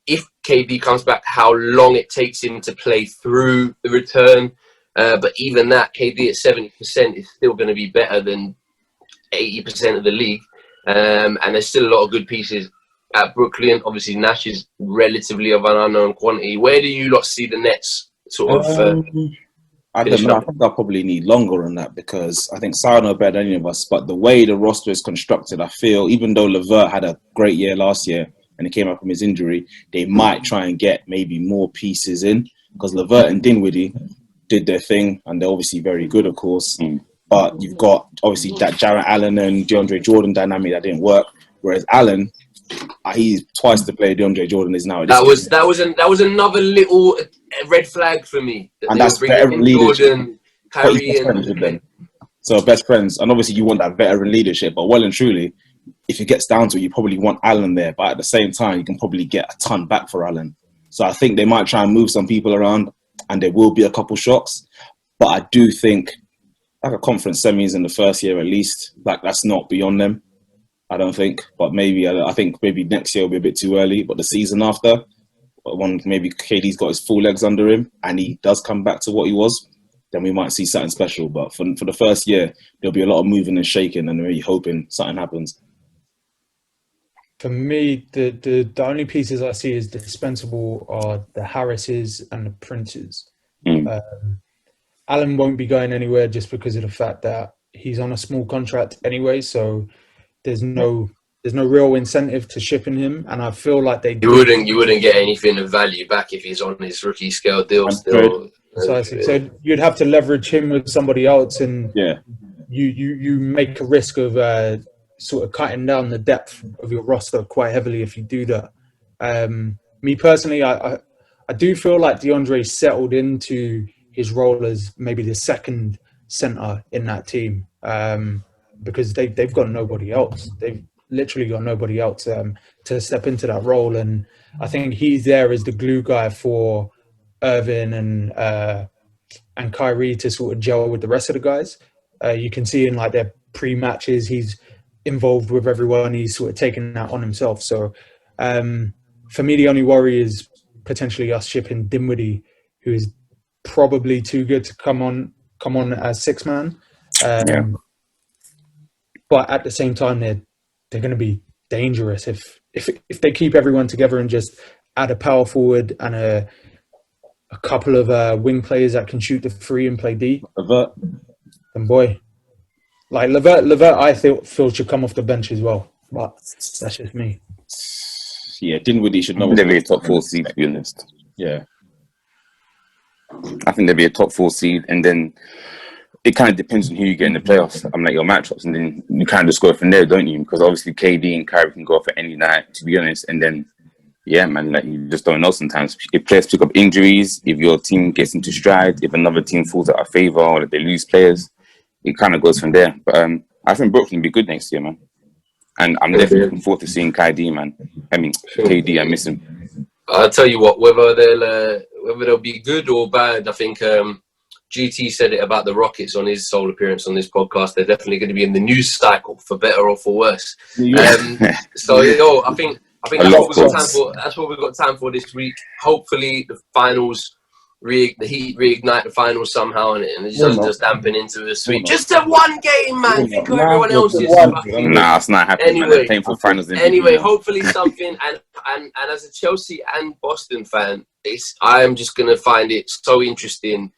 if KD comes back, how long it takes him to play through the return. But even that, KD at 70% is still going to be better than 80% of the league. And there's still a lot of good pieces at Brooklyn. Obviously, Nash is relatively of an unknown quantity. Where do you lot see the Nets sort of? I don't know. I think I'll probably need longer on that because I think Sarah know better than any of us. But the way the roster is constructed, I feel even though LeVert had a great year last year and he came up from his injury, they might try and get maybe more pieces in because LeVert and Dinwiddie did their thing and they're obviously very good, of course. But you've got obviously that Jarrett Allen and DeAndre Jordan dynamic that didn't work. Whereas Allen, he's twice the player DeAndre Jordan is now. That was another little red flag for me. And that's veteran leadership. Jordan, Kyrie, and so best friends, and obviously you want that veteran leadership. But well and truly, if it gets down to it, you probably want Allen there. But at the same time, you can probably get a ton back for Allen. So I think they might try and move some people around, and there will be a couple shocks. But I do think like a conference semis in the first year at least, like that's not beyond them. I don't think, but maybe I think maybe next year will be a bit too early. But the season after, when maybe KD's got his full legs under him and he does come back to what he was, then we might see something special. But for the first year, there'll be a lot of moving and shaking and really hoping something happens. For me, the only pieces I see as dispensable are the Harrises and the Princes. Allen won't be going anywhere just because of the fact that he's on a small contract anyway, so there's no real incentive to shipping him, and I feel like you wouldn't get anything of value back if he's on his rookie scale deal still. So you'd have to leverage him with somebody else, and you make a risk of sort of cutting down the depth of your roster quite heavily if you do that. Me personally, I do feel like DeAndre settled into his role as maybe the second center in that team. Because they've got nobody else. They've literally got nobody else to step into that role. And I think he's there as the glue guy for Irving and Kyrie to sort of gel with the rest of the guys. You can see in like their pre-matches, he's involved with everyone. He's sort of taken that on himself. So for me, the only worry is potentially us shipping Dinwiddie, who is probably too good to come on as six man. But at the same time, they're going to be dangerous if they keep everyone together and just add a power forward and a couple of wing players that can shoot the three and play D. LeVert. And boy, like LeVert, I feel should come off the bench as well. But that's just me. Yeah, Dinwiddie should know. They'll be a top 4 seed, to be honest. Yeah. I think they'll be a top 4 seed, and then it kind of depends on who you get in the playoffs. I'm like your matchups, and then you kind of just go from there, don't you? Because obviously KD and Kyrie can go for any night, to be honest. And then, yeah, man, like you just don't know sometimes. If players pick up injuries, if your team gets into stride, if another team falls out of favor, or if they lose players, it kind of goes from there. But I think Brooklyn will be good next year, man. And I'm definitely looking forward to seeing KD, man. KD, I miss him. I'll tell you what, whether they'll be good or bad, I think GT said it about the Rockets on his sole appearance on this podcast. They're definitely going to be in the news cycle, for better or for worse. So, I think that's what we've got time for this week. Hopefully, the finals, the Heat reignite the finals somehow, and it doesn't just dampen into a sweep. Just a one game, man. Think of everyone else's. Nah, it's not happening. Anyway, playing for finals. Hopefully something. And as a Chelsea and Boston fan, I'm just going to find it so interesting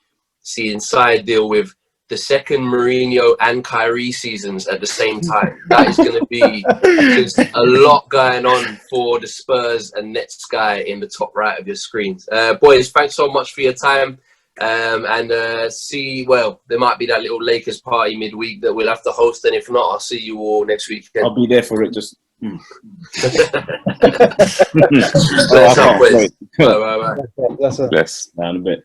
seeing side deal with the second Mourinho and Kyrie seasons at the same time. That is going to be just a lot going on for the Spurs and Nets guy in the top right of your screens. Boys, thanks so much for your time. There might be that little Lakers party midweek that we'll have to host, and if not, I'll see you all next weekend. I'll be there for it. Just. Bless up, boys. Bye. That's it. Bless. Down a bit.